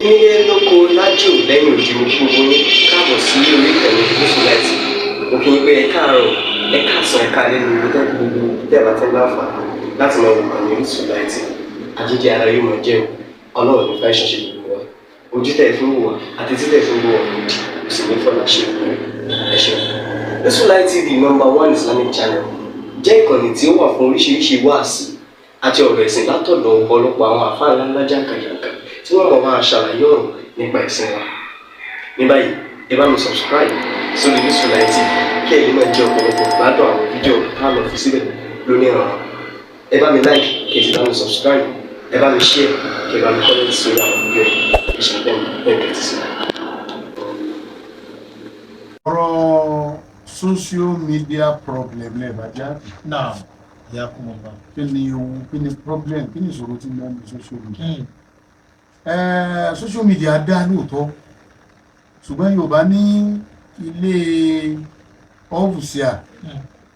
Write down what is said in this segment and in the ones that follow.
Nílé lóko lájò lẹ́yìn òdì mo kí gbogbo yín káàbọ̀ sí orí ìkànnì Gúúsùláìtì. Mo kí yín pé ẹ káàárọ̀, ẹ káàsán, ẹ káalẹ́ ní ibi tẹ́kù gbogbo tẹ́ẹ̀bà tẹ́ láǹfààní láti máa wò ìkànnì Gúúsùláìtì. Àjíjẹ ara yóò máa jẹun, Ọlọ́run ní fẹ́ ṣọṣẹ́ gbogbo wa. Ojú tẹ̀ fi ń wò wá àti títẹ̀ fi ń wò wá lòdì, kò sì ní fọ́nà ṣe ẹ ṣeun. Gúúsùláìtì TV #1 Islamic channel jẹ́ ìkànnì tí ó wà fún oríṣiríṣi wáàsí àti ọ̀rọ̀ ẹ̀sìn látọ̀dọ̀ ọ̀pọ̀lọpọ̀ àwọn àfáà ńláńlá jàǹkàjàǹkà tí wọ́n mọ̀ máa ṣàlàyé ọ̀rọ̀ nípa ẹ̀sìn wa. Ní báyìí, ẹ bá mi subscribe sórí Gúúsùláìtì kí ẹ lè máa jẹ ọ̀pọ̀lọpọ̀ gbádùn àwọn fídíò táwọn fi síbẹ̀ lónìí ọ̀rọ̀. Ẹ bá mi like kí ẹ sì bá mi subscribe, ẹ bá mi share kí ẹ bá mi comment sórí àwọn fídíò yìí. Ìṣẹ̀lẹ̀ bẹ́ẹ̀ ti sí. ọ̀rọ̀ social media problem lẹ́ẹ̀bàjá náà ìyá kún mọ́ bá. kí ni ewu kí ni problem kí ni ìṣòro tí wọ́n ń bí social media. Social media dá lóòótọ́ ṣùgbọ́n Yorùbá ní ilé ọ́fùsíà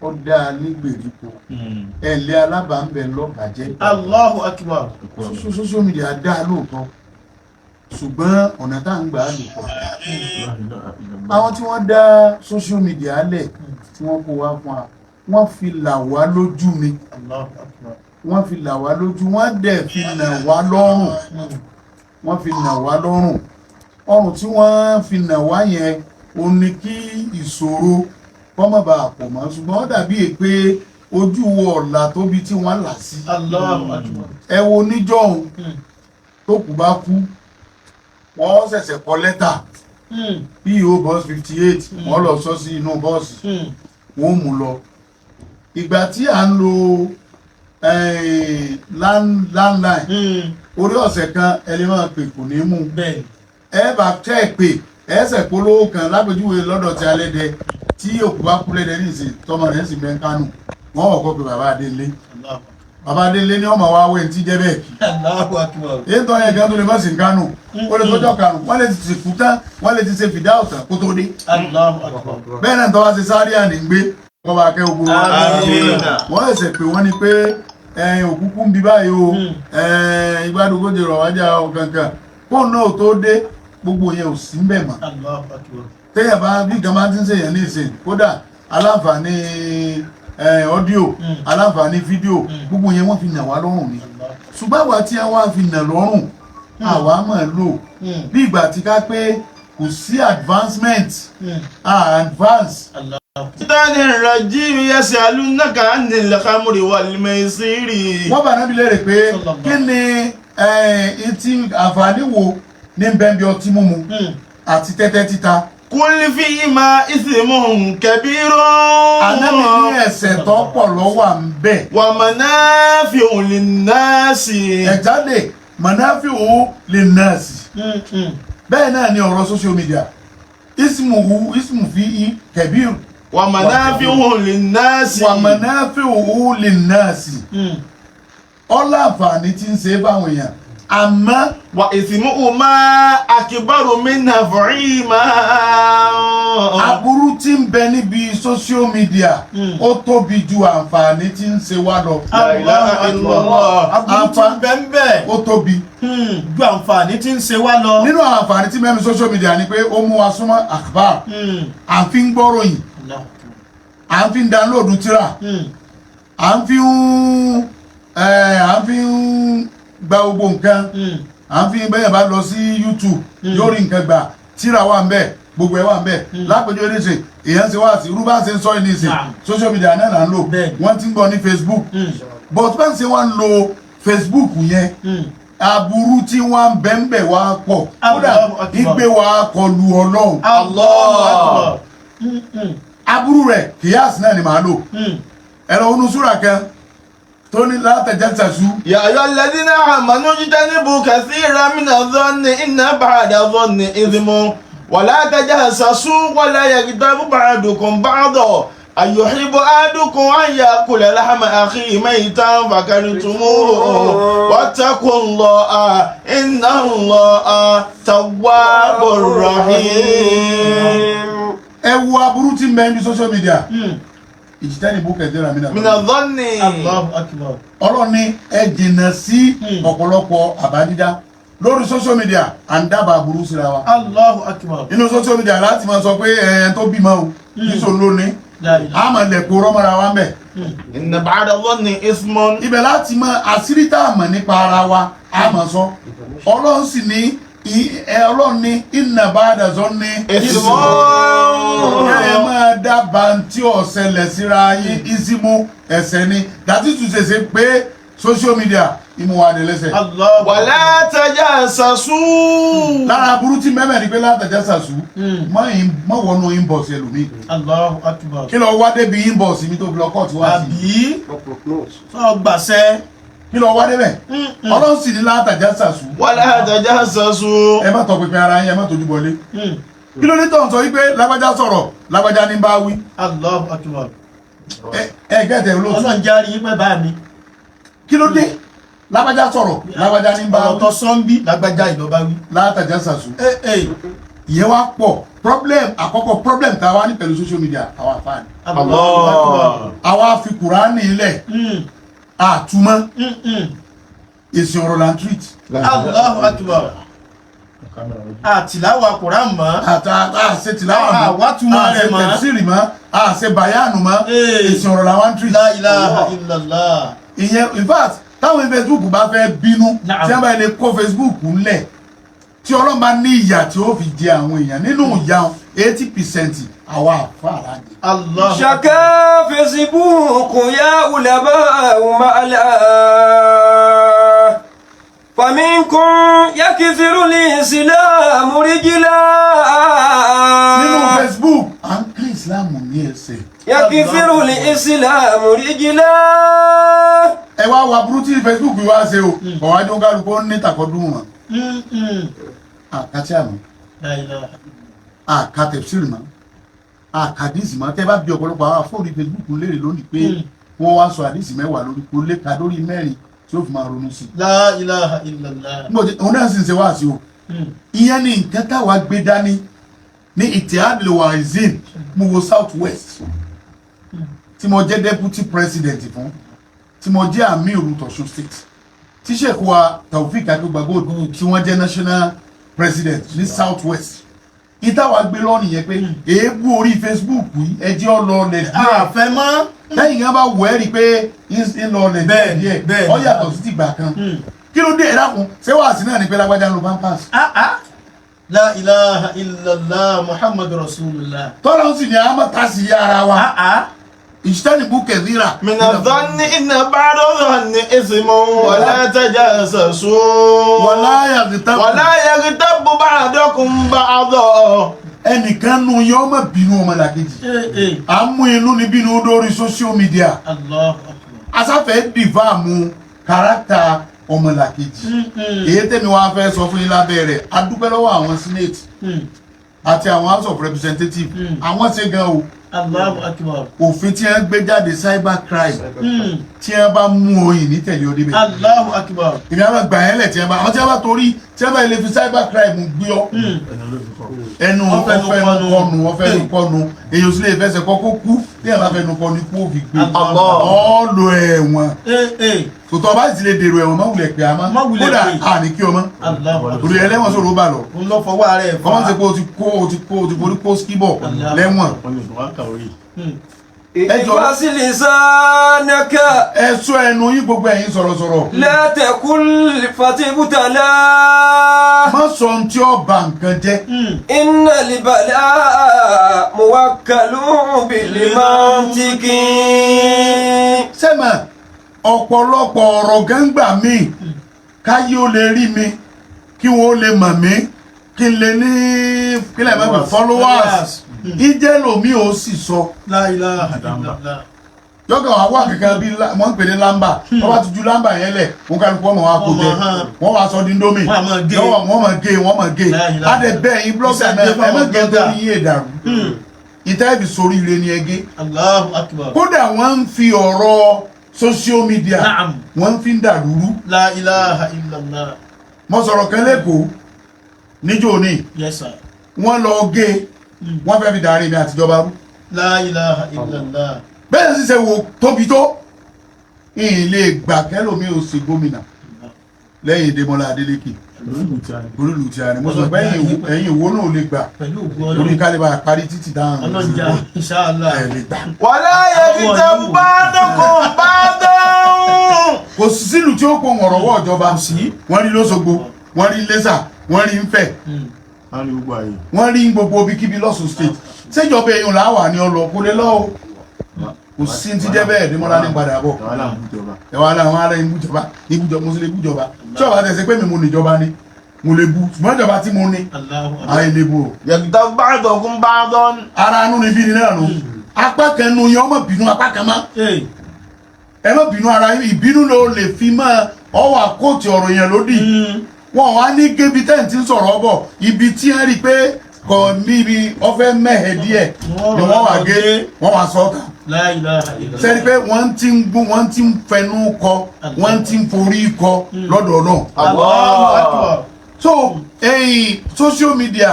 ó dá ní gbèríko ẹ̀lẹ́ alábàámbẹ̀ lọ́bàjẹ́. Allahu Akbar. Social media dá lóòótọ́ ṣùgbọ́n ọ̀nà tá ń gbà á lò pọ̀. Àwọn tí wọ́n dá social media lẹ̀ tí wọ́n kó wá fún wa wọ́n fi là wá lójú ni wọ́n fi là wá lójú wọ́n dẹ̀ fi nà wá lọ́rùn wọ́n fi nà wá lọ́rùn ọrùn tí wọ́n fi nà wá yẹn ó ní kí ìṣòro kọ́mọ̀ bá pọ̀ mọ́ ṣùgbọ́n ó dàbí pé ojú ọ̀la tóbi tí wọ́n là sí. Ẹ wo níjọ́hun tó kù bá kú wọ́n ṣẹ̀ṣẹ̀ kọ lẹ́tà PO bus 58 wọ́n lọ sọ sí inú bọ́ọ̀sì wọ́n mú lọ. Ìgbà tí à ń lo landline orí ọ̀sẹ̀ kan ẹni máa pè kò ní mú ẹ bá tẹ́ ẹ pé ẹsẹ̀ polówó kan lápèjúwe lọ́dọ̀ tí alẹ́ dẹ tí òkú bá kú lẹ́dẹ̀ níìsín tọmọ rẹ̀ sì bẹ́ẹ̀ kánú wọ́n wọ̀ kọ́ pé bàbá Adélé bàbá Adélé ní ọmọ wa wẹ̀ tí jẹ́ bẹ́ẹ̀ kí èyí tó yẹ kí wọ́n tó lè má sì ń kánú ó lè tọ́jọ́ kánú wọ́n lè ti sèkú tán wọ́n lè ti ṣe fìdá ọ̀tàn kó tó dé bẹ́ẹ̀ náà tọ́wọ́ ti sáré àní gbé wọ́n bá kẹ́ ogun wọ́n ẹ̀sẹ̀ pé wọ́n ní pé òkúkú ń bí báyìí o ìgbàdógójì rọ̀ wájà ọ̀kankan fóònù náà tó dé gbogbo yẹn ò sí mbẹ̀ mọ́ téèyàn bá bí nǹkan máa ti ń ṣèyàn ní ìsìn kódà aláǹfààní ọ́díò aláǹfààní fídíò gbogbo yẹn wọ́n fi nà wá lọ́rùn ni ṣùgbọ́n àwa tí wọ́n fi nà lọ́rùn àwa máa lò bí ìgbà tí ká pé kò sí advancement advance. Tani rajim yasalunaka anil khamri wal maisiri. Wọ́n bá nábì léèrè pé kí ni ìtì àǹfààní wo ní bẹ́ẹ̀bí ọtí mímu àti tẹ́tẹ́ títa. Kul fihima ithmun kabirun. Ànábì ní ẹ̀ṣẹ̀ tó pọ̀ ló wà ń bẹ̀. Wa manafi'u linnasi. Ẹ̀jáde manafi'u linnasi. Bẹ́ẹ̀ náà ni ọ̀rọ̀ social media. Ismu fi kabir. Wa manafi'u linnasi. Wa manafi'u linnasi. Ọlá àǹfààní tí ń ṣe báwọn èèyàn àmọ́ wa ithmuhu ma akbaru min naf'ihima. Aburú tí ń bẹ níbi social media ó tóbi ju àǹfààní tí ń ṣe wá lọ. La ilaha illallah. Aburú tí ń bẹ ń bẹ ó tóbi ju àǹfààní tí ń ṣe wá lọ. nínú àǹfààní tí mẹ́rin social media ni pé ó mú wa súnmọ́ akhbar à ń fi ń gbọ́ròyìn à ń fi ń download tírà à ń fi ń gba gbogbo nǹkan à ń fi bẹ́yẹ̀ bá lọ sí YouTube yóò rí nǹkan gbà tírà wà ń bẹ̀ gbogbo ẹ̀ wà ń bẹ̀ lápẹjọ́ oníṣe èèyàn ṣe wá sí irú bá ṣe ń sọ ní ìsìn social media náà là ń lò wọ́n ti ń gbọ́ ní Facebook but bá ń ṣe wọ́n ń lo Facebook yẹn aburú tí wọ́n ń bẹ̀ ń bẹ̀ wá pọ̀ kódà ìgbé wa kọlu Ọlọ́run aburú rẹ̀ kìyàsí náà ni màá lò ẹ̀rọ onúṣúra kan toni la tajassasu. Ya ayyuhal ladhina amanu ijtanibu kathiran mina dhanni inna ba'da dhanni ithmun wa la tajassasu wa la yaghtab ba'dukum ba'dan ayuhibbu ahadukum an ya'kula lahma akhihi maytan fakarihtumuhu wattaqullaha innallaha tawwabur rahim. Ẹ wo aburú tí ń bẹ ní social media. Ijtanibu kathiran mina dhanni. Allahu Akbar. Ọlọ́run ní ẹ jìnnà sí ọ̀pọ̀lọpọ̀ àbádídá lórí social media à ń dábàá burú síra wa. Allahu akbar. inú social media láti máa sọ pé ẹ̀ tó bímọ o níṣó lónìí a máa lẹ̀kọ́ rọ́mọ́ra wa ń bẹ̀. inna ba'da dhanni ithmun. ibẹ̀ láti mọ àṣírí tá a mọ̀ nípa ara wa a máa sọ ọlọ́run sì ní ọlọ́run ní inna ba'da dhanni ithmun. ẹ máa dábàá tí ó ṣẹlẹ̀ síra yín ìsìmú ẹ̀ṣẹ̀ ni dàtí tún ṣe pé social media ìmú wa dé lẹ́sẹ̀. wala tajassasu. lára burú tí mẹ́mẹ́ ni pé látàjà sàṣù mọ́ wọnú inbox ẹlòmíì. Allahu akbar. kí lọ wá débi inbox mi tó fi lọ kọ́ọ̀tù wá sí. àbí sọ gbàṣẹ. kí lọ wá débẹ̀. ọlọ́run sì ní látàjà sàṣù. wala tajassasu. ẹ má tọ pinpin ara yín ẹ má tójú bọlé. kí ló ní tó ń sọ wípé lágbájá sọ̀rọ̀ lágbájá ní bá wí. Allahu akbar. ẹ gẹ́tẹ̀ olóòtú. ọlọ́run járe yín pẹ́ bá mi. kí ló dé lágbájá sọ̀rọ̀ lágbájá ní bá wí. ọ̀tọ̀ sọ́ńbí lágbájá ìjọba wí. látàjà sàṣù. ìyẹn wá pọ̀ àkọ́kọ́ problem tá a wá ní pẹ̀lú social media àwa àfáàní. Allahu akbar. àwa fi Kùránì ilẹ̀ àtúmọ̀ èsì ọ̀rọ̀ là ń treat. Allahu akbar. àtìláwà Kùránì mọ́. àṣẹ tìláwà mọ́ àwátúmọ̀ rẹ̀ mọ́. àṣẹ tẹ̀síìrì mọ́ àṣẹ bàyánù mọ́ èsì ọ̀rọ̀ là ń treat. La ilaha illallah. ìyẹn in fact táwọn Facebook bá fẹ́ bínú Naam. tí wọ́n bá lè kó Facebook ńlẹ̀ tí Ọlọ́run bá ní ìyà tí ó fi jẹ àwọn èèyàn nínú ìyà 80% àwa àfáàrà ni. Allah. شكا فيسبوك يا علماء مألا فمنكم يكثر الإسلام رجلا nínú Facebook à ń kí Islam ní ẹsẹ̀. يكثر الإسلام رجلا ẹ wá wá burú tí Facebook wá ṣe o ọ̀wájú kálukú ó ní tàkọ́dún wọn. àkàtì àmọ́ La ilaha. àkàtẹ̀síìrì mọ́ àkàdísì mọ́ tẹ́ bá bí ọ̀pọ̀lọpọ̀ àwọn afọ́rí Facebook léèrè lónìí pé wọ́n wá sọ àdísì mẹ́wàá lórí kó lè ka lórí mẹ́rin tí ó fi máa ronú sí. La ilaha illallah. òun náà sì ń ṣe wá sí o ìyẹn ni nǹkan táwa gbé dání ní Ittihad al-Wa'izin mo wo South West tí mo jẹ́ deputy president fún tí mo jẹ́ Amiru t'Ọ̀ṣun state tí Sheikh wa Taofik Adegbagbo tí wọ́n jẹ́ national president ní South West ìtawà gbé lọ́nìí yẹn pé èébú orí Facebook yìí ẹjẹ́ ọlọ́ọ̀lẹ̀ díẹ̀ àfẹ́ mọ́. lẹ́yìn kan bá wọ̀ ẹ́ rí i pé ń lọ́ọ̀lẹ̀ díẹ̀ bẹ́ẹ̀ ó yàtọ̀ sí tìgbà kan kí ló dé ẹ̀dá kun ṣé wàá sí náà ní pé lágbájá ń lo pampers. La ilaha illallah Muhammadu Rasulullah. tọ́lá ń sì ní àmọ́ tá sí ara wa ìṣẹ́nìbù kẹ̀díra. من الظن إن بعد الظن إثم ولا تجسسوا ولا يغتب بعضكم بعضا. ẹnìkan nu yẹn ọmọ bínú ọmọlàkejì à ń mú inú ní bínú lórí social media asáfẹ́ dìváàmù kárátà ọmọlàkejì èyí tẹ́mi wá fẹ́ sọ fún yín lábẹ́ rẹ̀ a dúpẹ́ lọ́wọ́ àwọn senate àti àwọn house of representatives àwọn ṣe gan o. Allahu akbar. òfin tí wọ́n gbé jáde cyber crime tí wọ́n bá mú oyin ní tẹ̀lé ọdẹ bẹ́ẹ̀. Allahu akbar. ìmọ̀ àwọn gbà yẹn lẹ̀ tí wọ́n bá àwọn tí wọ́n bá torí tí wọ́n bá ilé fi cyber crime gbé ọ. ẹnu ọfẹ nu kọnu èyí ò sì lè fẹsẹ̀ kọ́ kó kú bí ẹ̀ bá fẹ́ nu kọ́ ni kú òfin gbé ọ lọ ẹ̀wọ̀n. tòtọ́ bá ti lè dèrò ẹ̀wọ̀n má wulẹ̀ pé a má kódà àní kí ọmọ torí ẹlẹ́wọ̀n sọ̀rọ̀ ó bà lọ. n lọ fọwọ́ ara ẹ̀ fà. ọmọ ti kó o ti forí kó skibọ̀ lẹ́wọ̀n. ìfásílì sánàkà. ẹ sọ ẹnu yín gbogbo ẹ̀yin sọ̀rọ̀sọ̀rọ̀. látẹ̀kùn fatibutala. má sọ ohun tí ó bà nǹkan jẹ́. iná libala muwakkalu bilimantiki. sẹ́mà ọ̀pọ̀lọpọ̀ ọ̀rọ̀ gángbà mi káyé ó lè rí mi kí wọ́n lè mọ̀ mí kí n lè ní kílẹ̀ mẹ́fà followers ìjẹ́ lomi ò sì sọ. La ilaha illallah. yọ̀gà wà wà kankan bí wọ́n ń pè ní lámbà wọ́n bá ti ju lámbà yẹn lẹ̀ wọ́n kálukú ọmọ wa kò jẹ wọ́n wá sọ di ndomi wọ́n mọ̀ gé adé bẹ́ẹ̀ yín blọ́gà náà ẹ má gé torí yín èdàrú ìtẹ́ẹ̀bì sórí ire ni ẹ gé. Allahu akbar. kódà wọ́n ń fi ọ̀rọ̀ social media wọ́n fi ń dàlúrú. La ilaha illallah. mo sọ̀rọ̀ kan lẹ́kọ̀ọ́ níjó ní Yes sir. wọ́n lọ gé wọ́n fẹ́ fi dàrí mi àtijọba rú. La ilaha illallah. bẹ́ẹ̀ sì ṣe wo tóbi tó ìyìn lè gbà kẹ́lòmí ò sí gómìnà lẹ́yìn Dèmọ́lá Adélékè olùlù tí a ní mo sọ pé ẹ̀yin ìwọ náà lè gbà pẹ̀lú ògùn orí ọlọ́run kálíbà parí títì dáhùn ọlọ́jà ìṣáàlá ẹ̀ lè gbà. wàlá yaghtab ba'dukum ba'dan. kò sí sílùú tí ó kó ọ̀rọ̀wọ́ ìjọba wọ́n rí lóṣogbo wọ́n rí lẹ́sà wọ́n rí ńfẹ̀ wọ́n rí gbogbo ibikíbi lọ́sùn state ṣèjọba èèyàn làwà ní ọlọ kó lè lọ́wọ́ kò sí ti jẹ́ bẹ́ẹ̀ ní mọ́lá ní padà bọ̀ ẹ̀wọ̀n aláwọ̀ ará ibùjọba mùsùlùmí ibùjọba tí ọba tẹ̀sí pé mi mo níjọba ni mo lè bu ṣùgbọ́n ìjọba tí mo ní àyè lè bu o. yaghtab ba'dukum ba'dan. ara anú ni bí ni náà nù apá kan nu yẹn ọmọ bínú apá kan mọ́ ẹ má bínú ara ìbínú ló lè fi mọ́ ọwọ́ àkóòtì ọ̀rọ̀ yẹn lódì wọn wá ní gébi tẹ́ǹtì ń sọ̀rọ̀ bọ̀ ibi tí wọ́n rí i pé kò níbi ọ̀fẹ́ mẹ́hẹ̀ díẹ̀ ni wọ́n wá gé wọ́n wá sọ́ọ̀tà sẹ́ni pé wọ́n ti ń gbó wọ́n ti ń fẹnu kọ wọ́n ti ń forí kọ lọ́dọ̀ náà. So social media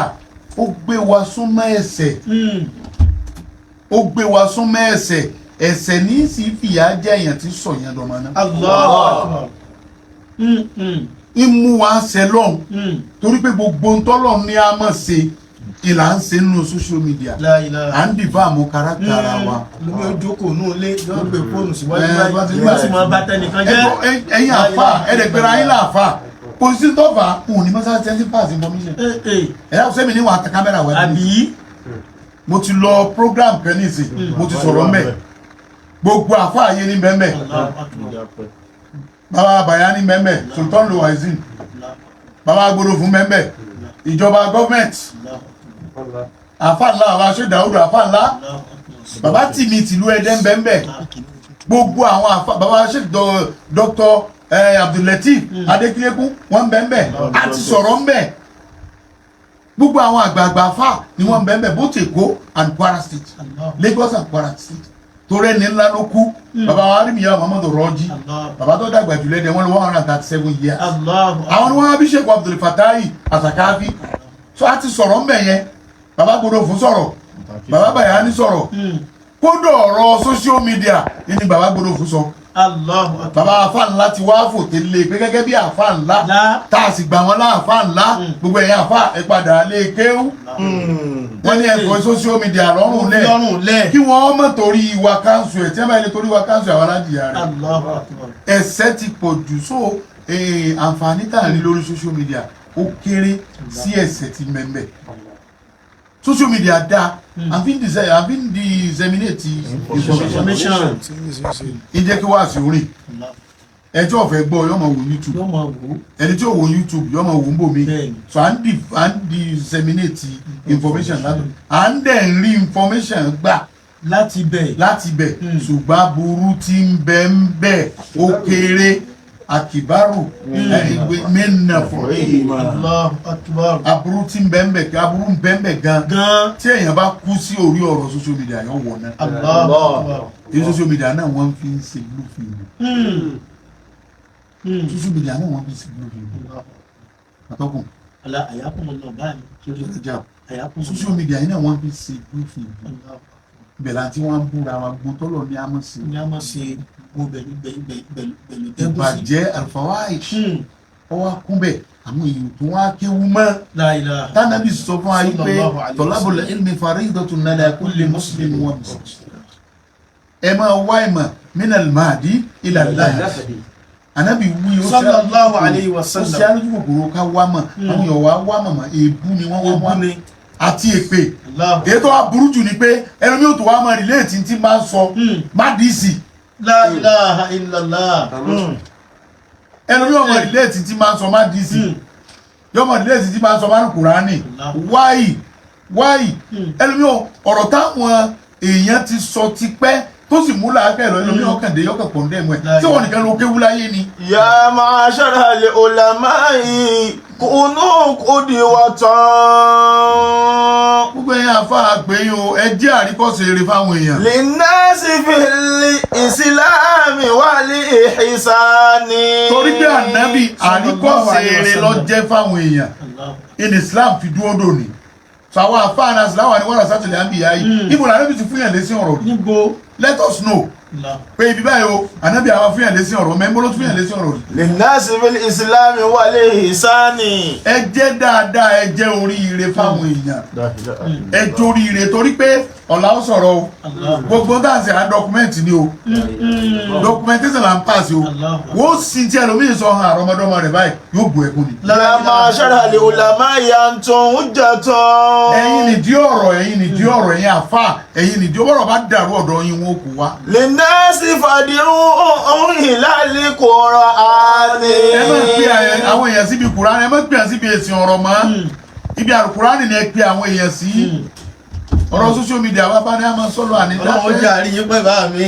ó gbé wa súnmọ́ ẹ̀ṣẹ̀ ó gbé wa súnmọ́ ẹ̀ṣẹ̀ ní sì fìyà jẹ́ èèyàn tí sọ yẹn dọ̀mọ́ náà. Ìmú wa ṣe lọ́hùn torí pé gbogbo ntọ́lọ̀ ní a mọ̀ ṣe ìlà ń ṣe nínú social media à ń dìbò àmú káràkárà wa. lómi ojókòó nù lé yóò gbé fóònù síwájú báyìí yóò sì máa bá tẹnìkan jẹ́. ẹ̀yin àfa ẹ̀ẹ́dẹ̀gbẹ̀rẹ̀ ayé làáfà kò sí tọ́fà òun ní mọ́sálásí tẹ́sí pass information. ẹ̀yà sẹ́mi ní wàá ta kámẹ́rà wá. àbí. mo ti lọ program kan nísìn mo ti sọ̀rọ̀ mẹ́ gbogbo àfa ayé ní bẹ́ẹ̀ bàbá Bayani mẹ́mẹ́ Sultan Luwaizin bàbá agbodò fún mẹ́mẹ́ ìjọba gọ́ọ̀mẹ̀ntì àfàǹlá bàbá ṣe Dàúdù àfàǹlá bàbá tìmí tìlú ẹ̀dẹ́ mẹ́mẹ́ gbogbo àwọn àfà bàbá ṣe Dr. Abdulateef Adékílékún wọ́n mẹ́mẹ́ àti sọ̀rọ̀ mẹ́ gbogbo àwọn àgbààgbà àfà ni wọ́n mẹ́mẹ́ both Èkó and Kwara State Lagos and Kwara State torí ẹni ńlá ló kú bàbá wa rí mi yá Muhammadu Rọ́jí bàbá tó dàgbà jùlọ ẹ̀dẹ̀ wọn ló 137 years àwọn ni wọn bí Sheikh Abdul Fatahi Asakafi so a ti sọ̀rọ̀ mbẹ̀ yẹn bàbá gbọdọ̀ fún sọ̀rọ̀ bàbá Bayani sọ̀rọ̀ kódò ọ̀rọ̀ social media ni bàbá gbọdọ̀ fún sọ bàbá àfa ńlá ti wá fò tẹ́lẹ̀ pé gẹ́gẹ́ bí àfa ńlá tá a sì gbà wọn láàfa ńlá gbogbo ẹ̀yìn àfa ìpadà lè kéwú wọ́n ní ẹ̀kọ́ social media lọ́rùn lẹ̀ kí wọ́n mọ̀ torí ìwà kanṣu ẹ̀ tí wọ́n bá yẹ torí ìwà kanṣu àwọn aládìyà rẹ̀ ẹ̀ṣẹ̀ ti pọ̀ jù so àǹfààní tá à ń rí lórí social media ó kéré sí ẹ̀ṣẹ̀ ti mẹ́mẹ́ social media dáa àfi ń disseminate information ìjẹ́ kí wá sí orin ẹjọ́ ọ̀fẹ́ gbọ́ yọ́ máa wo YouTube ẹni tí ó wo YouTube yọ́ máa wo ń bò mí so à ń disseminate information láti à ń dẹ̀ ń rí information gbà láti bẹ̀ ṣùgbọ́n aburú tí ń bẹ ó kéré akibaru mẹ́nà fún aburú tí ń bẹ kí aburú ń bẹ gan tí èèyàn bá kú sí orí ọ̀rọ̀ social media yóò wọ̀ náà èyí social media náà wọ́n fi ń ṣe blue film social media náà wọ́n fi ń ṣe blue film àtọ́kùn social media náà wọ́n fi ń ṣe blue film bẹ̀rẹ̀ àti wọ́n búra wọn gbọ́n tọ́lọ̀ ní àmọ́ sí ìbàjẹ́ alfawahish ọwọ́ kúnbẹ̀ àwọn èèyàn tó wá kéwú mọ́ tánàbí sọ fún ayé pé talabul ilmi faridatun ala kulli muslim wa muslim ẹ máa wá ìmọ̀ minal mahdi ila al-lahdi anabi wí ó sallallahu alayhi wa sallam ó ṣe alójú kòkòrò ká wá mọ̀ àwọn èèyàn wá mọ̀ èébú ni wọ́n wá àti èpè èyí tó wá burú jù ni pé ẹlòmí ò tó wá mọ̀ rìlẹ́ẹ̀tì tí máa ń sọ má dìísì la ilaha illallah ẹlòmí ọmọ rìlẹ́ẹ̀tì tí máa ń sọ má dìísì yọmọ rìlẹ́ẹ̀tì tí máa ń sọ má Kùránì wáyì ẹlòmí ọ̀rọ̀ táwọn èèyàn ti sọ ti pẹ́ tó sì mú làákẹ́ lọ ẹlòmí ọkàndé yọkàn pọ̀ ndẹ́mọ̀ ẹ̀ tí wọ́n nìkan ló kéwú láyé ni. ya ma'ashara al-ulama'i kunu qudwatan. gbogbo ẹ̀yin àfa àgbẹ̀yìn o ẹ jẹ́ àríkọ́ṣe eré fáwọn èèyàn. linnasi fil islami wal ihsani. torí pé ànábì àríkọ́ṣe eré ló jẹ́ fáwọn èèyàn in Islam fi dúró dòní so àwọn àfáàná síláwà ní wọ́n sátìlẹ̀ àbíyá yìí ibo làwọn ẹbí ti fún yàn lé sí ọ̀rọ̀ níbo let us know pé ibi báyìí o ànábì àwọn fúnyàn lé sí ọ̀rọ̀ mẹ́mbó ló fúnyàn lé sí ọ̀rọ̀ linnasi fil islami wal ihsani. ẹ jẹ́ dáadáa ẹ jẹ́ oríire fáwọn èèyàn ẹ jẹ́ oríire torí pé ọ̀la ó sọ̀rọ̀ o gbogbo dáàsì à dọkumẹ́ntì ni o documentation là ń pàṣẹ o wọ́n sì ti ẹlòmíì sọ hàn àrọ́mọdọ́mọ rẹ̀ báyìí yóò bu ẹkún ni. lama shara li ulama yantun hujjatan. ẹ̀yin nìdí ọ̀rọ̀ ẹ̀yin àfa ẹ̀yin nìdí ọ̀rọ̀ bá dàrú ọ̀dọ̀ yín wọn kò wá. linnasi fadiru hilal qur'ani. ẹ má pe àwọn èèyàn síbi Kùránì ẹ má pe àwọn síbi èsì ọ̀rọ̀ mọ́ ibi Kùránì ni ẹ pe àwọn èèyàn sí ọ̀rọ̀ social media wá bá ní a máa sọ́lọ́ ànídá. ọlọ́run jẹ́ àríyìn pẹ́ bá mi.